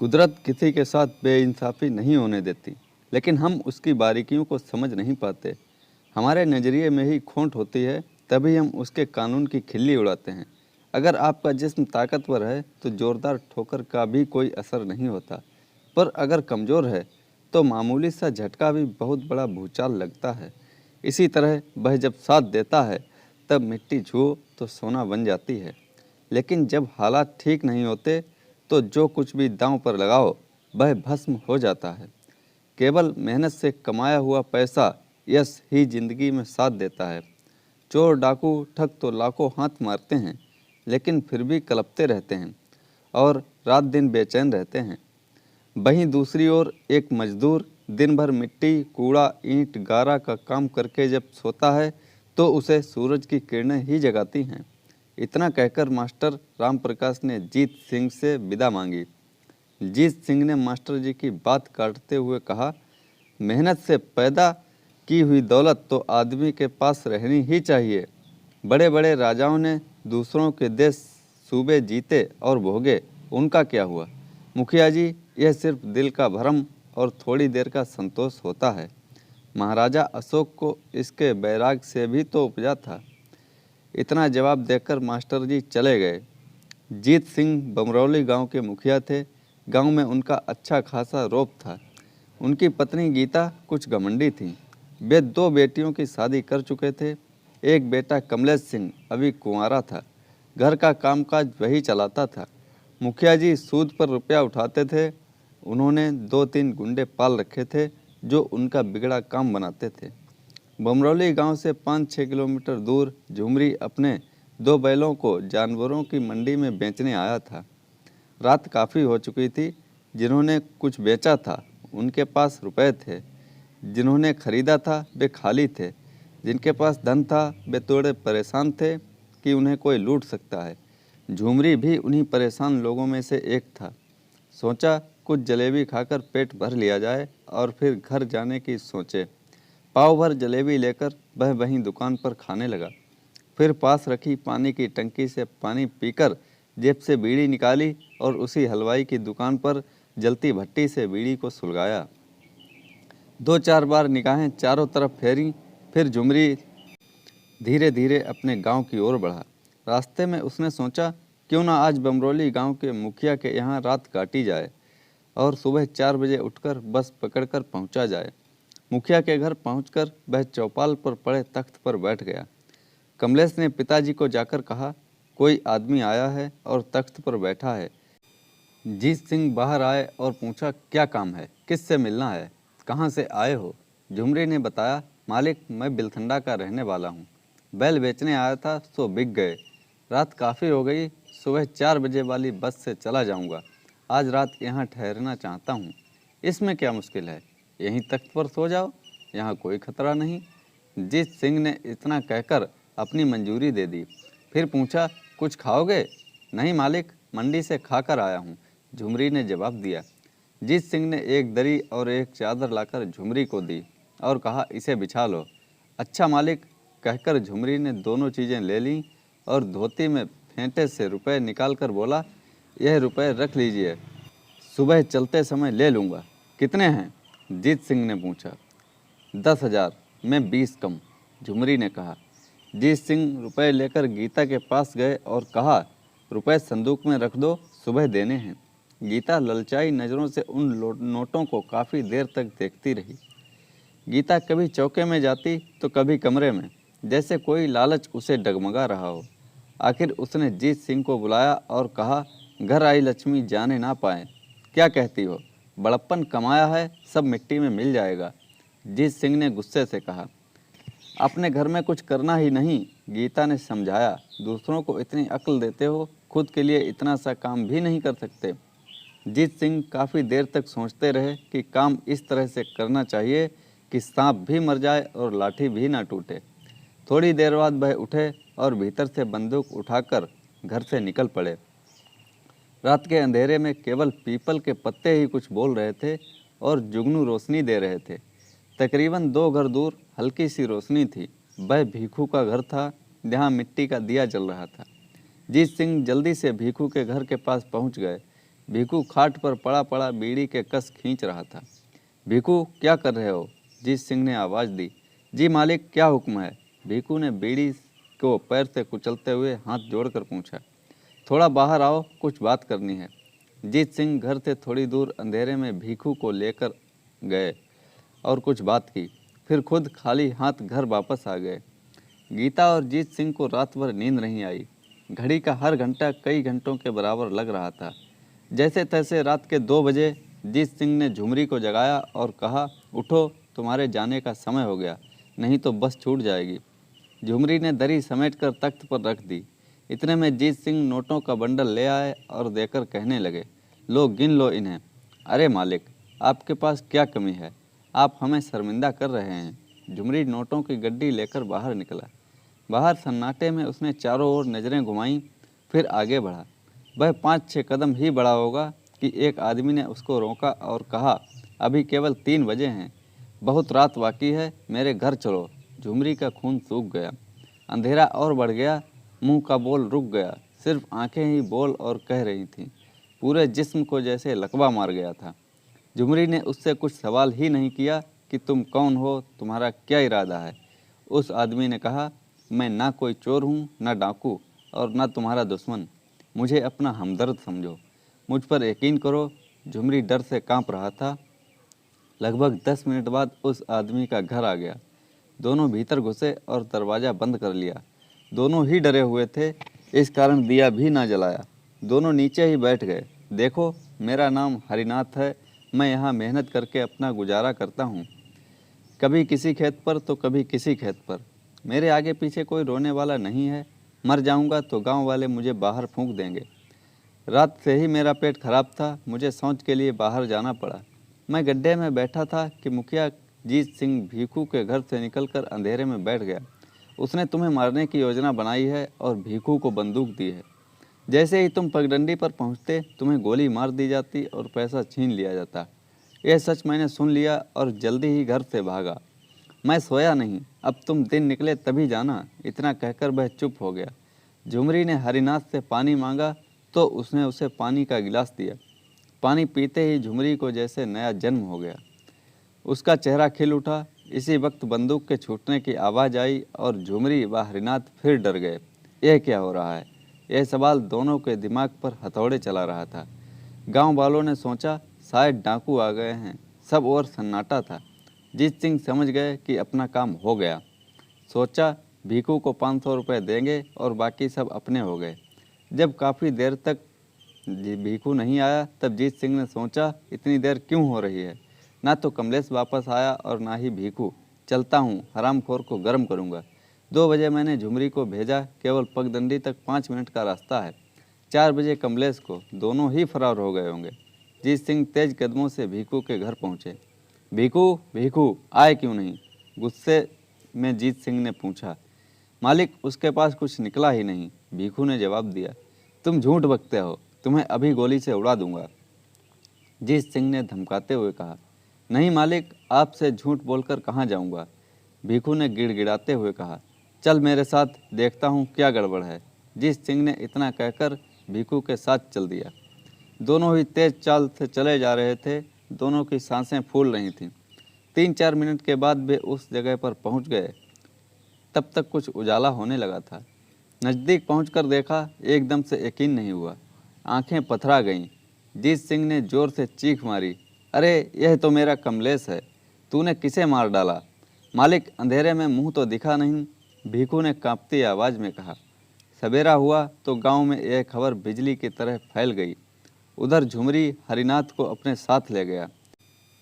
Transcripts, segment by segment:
कुदरत किसी के साथ बेइंसाफ़ी नहीं होने देती, लेकिन हम उसकी बारीकियों को समझ नहीं पाते। हमारे नज़रिए में ही खोट होती है, तभी हम उसके कानून की खिल्ली उड़ाते हैं। अगर आपका जिस्म ताकतवर है, तो ज़ोरदार ठोकर का भी कोई असर नहीं होता, पर अगर कमज़ोर है, तो मामूली सा झटका भी बहुत बड़ा भूचाल लगता है। इसी तरह वह जब साथ देता है, तब मिट्टी छुओ तो सोना बन जाती है। लेकिन जब हालात ठीक नहीं होते, तो जो कुछ भी दांव पर लगाओ वह भस्म हो जाता है। केवल मेहनत से कमाया हुआ पैसा, यश ही जिंदगी में साथ देता है। चोर डाकू ठग तो लाखों हाथ मारते हैं, लेकिन फिर भी कलपते रहते हैं और रात दिन बेचैन रहते हैं। वहीं दूसरी ओर एक मजदूर दिन भर मिट्टी, कूड़ा, ईंट, गारा का काम करके जब सोता है, तो उसे सूरज की किरणें ही जगाती हैं। इतना कहकर मास्टर राम प्रकाश ने जीत सिंह से विदा मांगी। जीत सिंह ने मास्टर जी की बात काटते हुए कहा, मेहनत से पैदा की हुई दौलत तो आदमी के पास रहनी ही चाहिए। बड़े बड़े राजाओं ने दूसरों के देश सूबे जीते और भोगे, उनका क्या हुआ? मुखिया जी, यह सिर्फ दिल का भ्रम और थोड़ी देर का संतोष होता है। महाराजा अशोक को इसके बैराग से भी तो उपजा था। इतना जवाब देकर मास्टर जी चले गए। जीत सिंह बमरौली गांव के मुखिया थे। गांव में उनका अच्छा खासा रौब था। उनकी पत्नी गीता कुछ घमंडी थी। वे दो बेटियों की शादी कर चुके थे। एक बेटा कमलेश सिंह अभी कुंवारा था। घर का कामकाज वही चलाता था। मुखिया जी सूद पर रुपया उठाते थे। उन्होंने 2-3 गुंडे पाल रखे थे, जो उनका बिगड़ा काम बनाते थे। बमरौली गांव से 5-6 किलोमीटर दूर झुमरी अपने 2 बैलों को जानवरों की मंडी में बेचने आया था। रात काफ़ी हो चुकी थी। जिन्होंने कुछ बेचा था, उनके पास रुपए थे। जिन्होंने खरीदा था, वे खाली थे। जिनके पास धन था, वे थोड़े परेशान थे कि उन्हें कोई लूट सकता है। झुमरी भी उन्हीं परेशान लोगों में से एक था। सोचा कुछ जलेबी खाकर पेट भर लिया जाए और फिर घर जाने की सोचे। पाव भर जलेबी लेकर वह वहीं दुकान पर खाने लगा। फिर पास रखी पानी की टंकी से पानी पीकर जेब से बीड़ी निकाली और उसी हलवाई की दुकान पर जलती भट्टी से बीड़ी को सुलगाया। 2-4 बार निगाहें चारों तरफ फेरी, फिर झुमरी धीरे धीरे अपने गांव की ओर बढ़ा। रास्ते में उसने सोचा, क्यों ना आज बमरौली गांव के मुखिया के यहाँ रात काटी जाए और सुबह 4 बजे उठकर बस पकड़कर पहुंचा जाए। मुखिया के घर पहुंचकर वह चौपाल पर पड़े तख्त पर बैठ गया। कमलेश ने पिताजी को जाकर कहा, कोई आदमी आया है और तख्त पर बैठा है। जीत सिंह बाहर आए और पूछा, क्या काम है, किससे मिलना है, कहाँ से आए हो? झुमरी ने बताया, मालिक मैं बिलथंडा का रहने वाला हूँ। बैल बेचने आया था सो बिक गए। रात काफ़ी हो गई, सुबह 4 बजे वाली बस से चला जाऊँगा। आज रात यहाँ ठहरना चाहता हूँ। इसमें क्या मुश्किल है, यहीं तख्त पर सो जाओ, यहाँ कोई खतरा नहीं। जीत सिंह ने इतना कहकर अपनी मंजूरी दे दी। फिर पूछा, कुछ खाओगे? नहीं मालिक, मंडी से खाकर आया हूँ, झुमरी ने जवाब दिया। जीत सिंह ने एक दरी और एक चादर लाकर झुमरी को दी और कहा, इसे बिछा लो। अच्छा मालिक, कहकर झुमरी ने दोनों चीज़ें ले लीं और धोती में फेंटे से रुपए निकालकर बोला, यह रुपए रख लीजिए, सुबह चलते समय ले लूँगा। कितने हैं? जीत सिंह ने पूछा। 10,000 में 20 कम, झुमरी ने कहा। जीत सिंह रुपए लेकर गीता के पास गए और कहा, रुपए संदूक में रख दो, सुबह देने हैं। गीता ललचाई नज़रों से उन नोटों को काफ़ी देर तक देखती रही। गीता कभी चौके में जाती तो कभी कमरे में, जैसे कोई लालच उसे डगमगा रहा हो। आखिर उसने जीत सिंह को बुलाया और कहा, घर आई लक्ष्मी जाने ना पाए। क्या कहती हो? बड़प्पन कमाया है, सब मिट्टी में मिल जाएगा। जीत सिंह ने गुस्से से कहा। अपने घर में कुछ करना ही नहीं, गीता ने समझाया। दूसरों को इतनी अक्ल देते हो, खुद के लिए इतना सा काम भी नहीं कर सकते। जीत सिंह काफ़ी देर तक सोचते रहे कि काम इस तरह से करना चाहिए कि सांप भी मर जाए और लाठी भी ना टूटे। थोड़ी देर बाद वह उठे और भीतर से बंदूक उठाकर घर से निकल पड़े। रात के अंधेरे में केवल पीपल के पत्ते ही कुछ बोल रहे थे और जुगनू रोशनी दे रहे थे। तकरीबन 2 घर दूर हल्की सी रोशनी थी। वह भीखू का घर था, जहाँ मिट्टी का दिया जल रहा था। जीत सिंह जल्दी से भीखू के घर के पास पहुँच गए। भीखू खाट पर पड़ा पड़ा बीड़ी के कस खींच रहा था। भीखू, क्या कर रहे हो? जीत सिंह ने आवाज़ दी। जी मालिक, क्या हुक्म है? भीखू ने बीड़ी को पैर से कुचलते हुए हाथ जोड़कर पूछा। थोड़ा बाहर आओ, कुछ बात करनी है। जीत सिंह घर से थोड़ी दूर अंधेरे में भीखू को लेकर गए और कुछ बात की, फिर खुद खाली हाथ घर वापस आ गए। गीता और जीत सिंह को रात भर नींद नहीं आई। घड़ी का हर घंटा कई घंटों के बराबर लग रहा था। जैसे तैसे रात के 2 बजे जीत सिंह ने झुमरी को जगाया और कहा, उठो, तुम्हारे जाने का समय हो गया, नहीं तो बस छूट जाएगी। झुमरी ने दरी समेटकर तख्त पर रख दी। इतने में जीत सिंह नोटों का बंडल ले आए और देकर कहने लगे, लो, गिन लो इन्हें। अरे मालिक, आपके पास क्या कमी है? आप हमें शर्मिंदा कर रहे हैं। झुमरी नोटों की गड्डी लेकर बाहर निकला। बाहर सन्नाटे में उसने चारों ओर नज़रें घुमाईं, फिर आगे बढ़ा। वह 5-6 कदम ही बढ़ा होगा कि एक आदमी ने उसको रोका और कहा, अभी केवल 3 बजे हैं, बहुत रात बाकी है, मेरे घर चलो। झुमरी का खून सूख गया, अंधेरा और बढ़ गया, मुंह का बोल रुक गया, सिर्फ आंखें ही बोल और कह रही थीं। पूरे जिस्म को जैसे लकवा मार गया था। झुमरी ने उससे कुछ सवाल ही नहीं किया कि तुम कौन हो, तुम्हारा क्या इरादा है। उस आदमी ने कहा, मैं ना कोई चोर हूँ, ना डाकू, और ना तुम्हारा दुश्मन। मुझे अपना हमदर्द समझो, मुझ पर यकीन करो। झुमरी डर से कांप रहा था। लगभग 10 मिनट बाद उस आदमी का घर आ गया। दोनों भीतर घुसे और दरवाज़ा बंद कर लिया। दोनों ही डरे हुए थे, इस कारण दिया भी ना जलाया। दोनों नीचे ही बैठ गए। देखो, मेरा नाम हरिनाथ है, मैं यहाँ मेहनत करके अपना गुजारा करता हूँ, कभी किसी खेत पर तो कभी किसी खेत पर। मेरे आगे पीछे कोई रोने वाला नहीं है। मर जाऊँगा तो गांव वाले मुझे बाहर फूंक देंगे। रात से ही मेरा पेट खराब था, मुझे शौच के लिए बाहर जाना पड़ा। मैं गड्ढे में बैठा था कि मुखिया जीत सिंह भीखू के घर से निकलकर अंधेरे में बैठ गया। उसने तुम्हें मारने की योजना बनाई है और भीखू को बंदूक दी है। जैसे ही तुम पगडंडी पर पहुंचते, तुम्हें गोली मार दी जाती और पैसा छीन लिया जाता। यह सच मैंने सुन लिया और जल्दी ही घर से भागा। मैं सोया नहीं, अब तुम दिन निकले तभी जाना। इतना कहकर वह चुप हो गया। झुमरी ने हरिनाथ से पानी मांगा तो उसने उसे पानी का गिलास दिया। पानी पीते ही झुमरी को जैसे नया जन्म हो गया। उसका चेहरा खिल उठा। इसी वक्त बंदूक के छूटने की आवाज़ आई और झुमरी व हरिनाथ फिर डर गए। यह क्या हो रहा है? यह सवाल दोनों के दिमाग पर हथौड़े चला रहा था। गांव वालों ने सोचा, शायद डाकू आ गए हैं। सब और सन्नाटा था। जीत सिंह समझ गए कि अपना काम हो गया। सोचा, भीखू को 500 रुपये देंगे और बाकी सब अपने हो गए। जब काफ़ी देर तक भीखू नहीं आया, तब जीत सिंह ने सोचा, इतनी देर क्यों हो रही है? ना तो कमलेश वापस आया और ना ही भीखू। चलता हूँ, हरामखोर को गर्म करूँगा। 2 बजे मैंने झुमरी को भेजा, केवल पगडंडी तक 5 मिनट का रास्ता है। 4 बजे कमलेश को, दोनों ही फरार हो गए होंगे। जीत सिंह तेज कदमों से भीखू के घर पहुँचे। भीखू, भीखू आए क्यों नहीं? गुस्से में जीत सिंह ने पूछा। मालिक, उसके पास कुछ निकला ही नहीं, भीखू ने जवाब दिया। तुम झूठ बकते हो, तुम्हें अभी गोली से उड़ा दूंगा, जीत सिंह ने धमकाते हुए कहा। नहीं मालिक, आपसे झूठ बोलकर कहाँ जाऊंगा, भीखू ने गिड़गिड़ाते हुए कहा। चल मेरे साथ, देखता हूँ क्या गड़बड़ है। जीत सिंह ने इतना कहकर भीखू के साथ चल दिया। दोनों ही तेज चाल से चले जा रहे थे। दोनों की सांसें फूल रही थीं। 3-4 मिनट के बाद वे उस जगह पर पहुंच गए। तब तक कुछ उजाला होने लगा था। नज़दीक पहुंचकर देखा, एकदम से यकीन नहीं हुआ। आंखें पथरा गईं। जीत सिंह ने जोर से चीख मारी। अरे, यह तो मेरा कमलेश है। तूने किसे मार डाला? मालिक, अंधेरे में मुंह तो दिखा नहीं, भीखू ने कांपती आवाज़ में कहा। सवेरा हुआ तो गांव में यह खबर बिजली की तरह फैल गई। उधर झुमरी हरिनाथ को अपने साथ ले गया।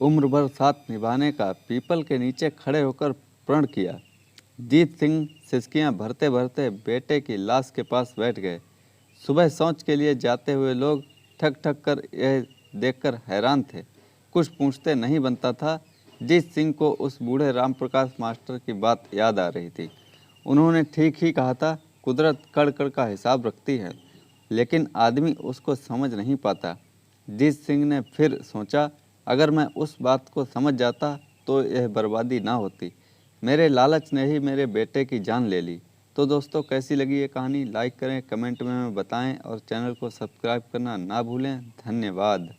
उम्र भर साथ निभाने का पीपल के नीचे खड़े होकर प्रण किया। जीत सिंह सिसकियां भरते भरते बेटे की लाश के पास बैठ गए। सुबह शौच के लिए जाते हुए लोग ठक ठक कर यह देखकर हैरान थे। कुछ पूछते नहीं बनता था। जीत सिंह को उस बूढ़े राम प्रकाश मास्टर की बात याद आ रही थी। उन्होंने ठीक ही कहा था, कुदरत कड़ कड़ का हिसाब रखती है, लेकिन आदमी उसको समझ नहीं पाता। जीत सिंह ने फिर सोचा, अगर मैं उस बात को समझ जाता तो यह बर्बादी ना होती। मेरे लालच ने ही मेरे बेटे की जान ले ली, तो दोस्तों कैसी लगी ये कहानी, लाइक करें, कमेंट में हमें बताएं और चैनल को सब्सक्राइब करना ना भूलें। धन्यवाद।